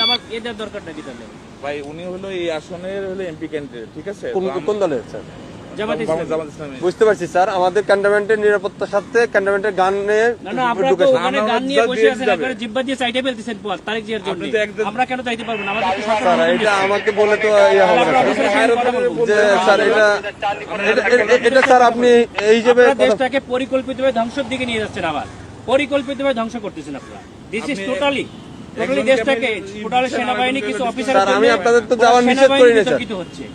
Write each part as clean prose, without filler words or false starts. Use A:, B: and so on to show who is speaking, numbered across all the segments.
A: আমার এদের দরকারটা কি তাহলে?
B: ভাই উনি হলো এই আসনের হলো এমপি ক্যান্ডিডেট, ঠিক আছে?
C: কোন দলের স্যার?
A: জামাত ইসলামী।
C: বুঝতে পারছি স্যার, আমাদের ক্যান্টনমেন্টের নিরাপত্তার সাথে ক্যান্টনমেন্টের গান নিয়ে
A: না আপনারা তো ওখানে গান নিয়ে বসে আছেন, একবারে জিব্বা দিয়ে চাইতে ফেলতেছেন পথ তারেক জিয়ার জন্য। আমরা কেন চাইতে পারবো না? আমাদের তো
C: স্যার
A: সরকার
C: এটা আমাকে বলে তো ইয়ে হবে না যে স্যার এটা স্যার আপনি এই হিসেবে
A: দেশটাকে পরিকল্পিতভাবে ধ্বংসের দিকে নিয়ে যাচ্ছেন, আবার পরিকল্পিতভাবে ধ্বংস করতেছেন আপনারা। দিস ইজ টোটালি দেশটাকে টোটালি সেনাবাহিনী কিছু অফিসার
C: স্যার আমি আপনাদের তো যাওয়ার নিষেধ করি না স্যার।
A: হচ্ছে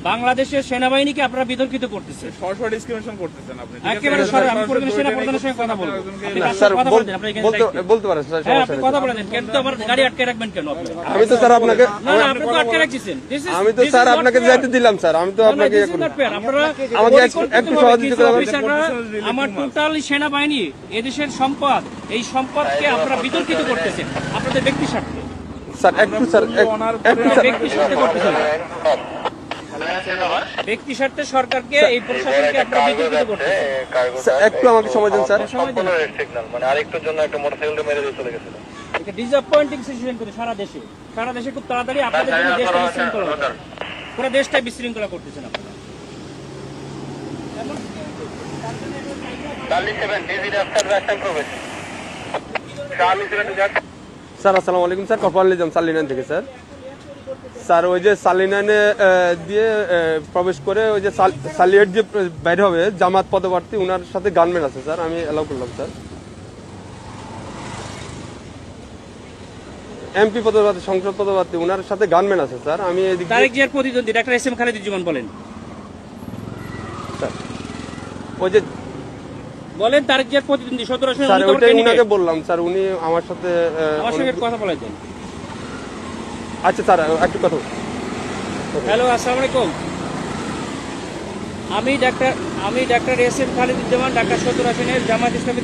A: বাংলাদেশের সেনাবাহিনীকে আপনারা বিতর্কিত করতেছেন,
B: সরাসরি ডিসক্রিমিনেশন করতেছেন আপনি।
A: একেবারে সরাসরি। আমি পরিবেশ সেনা প্রধানের সঙ্গে কথা বলবো। আপনি
C: স্যার
A: কথা বলতেন, আপনি এখানে
C: বলতে পারেন স্যার,
A: হ্যাঁ আপনি কথা বলেন, কিন্তু আমার গাড়ি আটকে রাখবেন কেন আপনি?
C: আমি তো স্যার আপনাকে
A: না আপনি তো আটকে রাখছেন।
C: আমি তো স্যার আপনাকে যাইতে দিলাম স্যার, আমি তো আপনাকে
A: আপনারা
C: আমাকে একটু সহযোগিতা করবেন।
A: অফিসাররা আমার টোটাল সেনাবাহিনী এদেশের সম্পদ, এই সম্পদকে আপনারা বিতর্কিত করতেছেন আপনাদের ব্যক্তি স্বার্থে।
C: স্যার একটু
A: ব্যক্তি স্বার্থে করতেছেন, ব্যক্তি স্বার্থে সরকারকে এই প্রশাসনকে আপনারা বিতর্কিত করতেছেন।
C: একটু আমাকে সময় দেন স্যার।
D: মানে আরেকটার জন্য একটা মোটরসাইকেল মেরে দিয়ে চলে গেছিল।
A: এটা ডিসঅ্যাপয়েন্টিং সিচুয়েশন করে সারা দেশে খুব তাড়াতাড়ি আপনাদের জন্য দেশটা বিশৃঙ্খলা হবে। পুরো দেশটাই বিশৃঙ্খলা করতেছেন আপনারা।
C: স্যার আসসালামু আলাইকুম স্যার, কপাল নিজাম সালিনান থেকে স্যার। স্যার ওই যে সালিনানে দিয়ে প্রবেশ করে ওই যে সালিয়েট যে বাইরে হবে জামাত পদপ্রার্থী, ওনার সাথে গানম্যান আছে স্যার, আমি অ্যালাউ করলাম স্যার। এমপি পদপ্রার্থী, সংসদ পদপ্রার্থী, ওনার সাথে গানম্যান আছে স্যার। আমি
A: তারেক জিয়ার প্রতিদ্বন্দ্বী ডাক্তার এস এম খালেদুজ্জামান বলেন
C: স্যার ওই যে
A: বলেন তারেক জিয়ার প্রতিদ্বন্দ্বী 17 আসনে
C: স্যার ওইটাই উনাকে বললাম স্যার, উনি আমার সাথে
A: কথা বলেছেন।
C: আচ্ছা স্যার একটু কথা।
A: হ্যালো আসসালামু আলাইকুম, আমি doctor S M Khaleduzzaman, Dhaka 17 আসনের জামাত ইসলামী।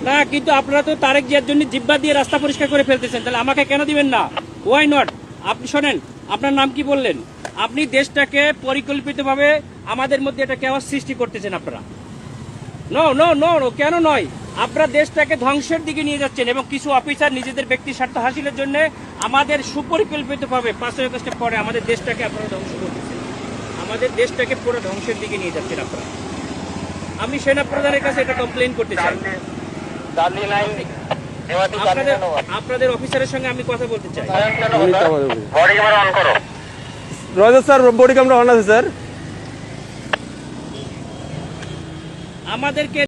A: না কিন্তু আপনারা তো তারেক জিয়ার জন্য জিব্বা দিয়ে রাস্তা পরিষ্কার করে ফেলতেছেন, তাহলে আমাকে কেন দিবেন না? Why not? আপনি শোনেন, আপনার নাম কি বললেন? আপনি দেশটাকে পরিকল্পিতভাবে আমাদের মধ্যে এটা কেওয়াস সৃষ্টি করতেছেন আপনারা। নো নো নো নো, কেন নয়? আপনারা দেশটাকে ধ্বংসের দিকে নিয়ে যাচ্ছেন এবং কিছু অফিসার নিজেদের ব্যক্তি স্বার্থ হাসিলের জন্য আমাদের সুপরিকল্পিতভাবে 5 আগস্টের পরে আমাদের দেশটাকে আপনারা ধ্বংস করতেছেন, আমাদের দেশটাকে পুরো ধ্বংসের দিকে নিয়ে যাচ্ছেন আপনারা। আমি সেনা প্রধানের কাছে এটা কমপ্লেইন করতে চাই। আপনাদের অফিসারের সঙ্গে আমি কথা বলতে চাই।
C: রয়েছে স্যার, বডি ক্যামেরা অন আছে স্যার।
A: আমাদেরকে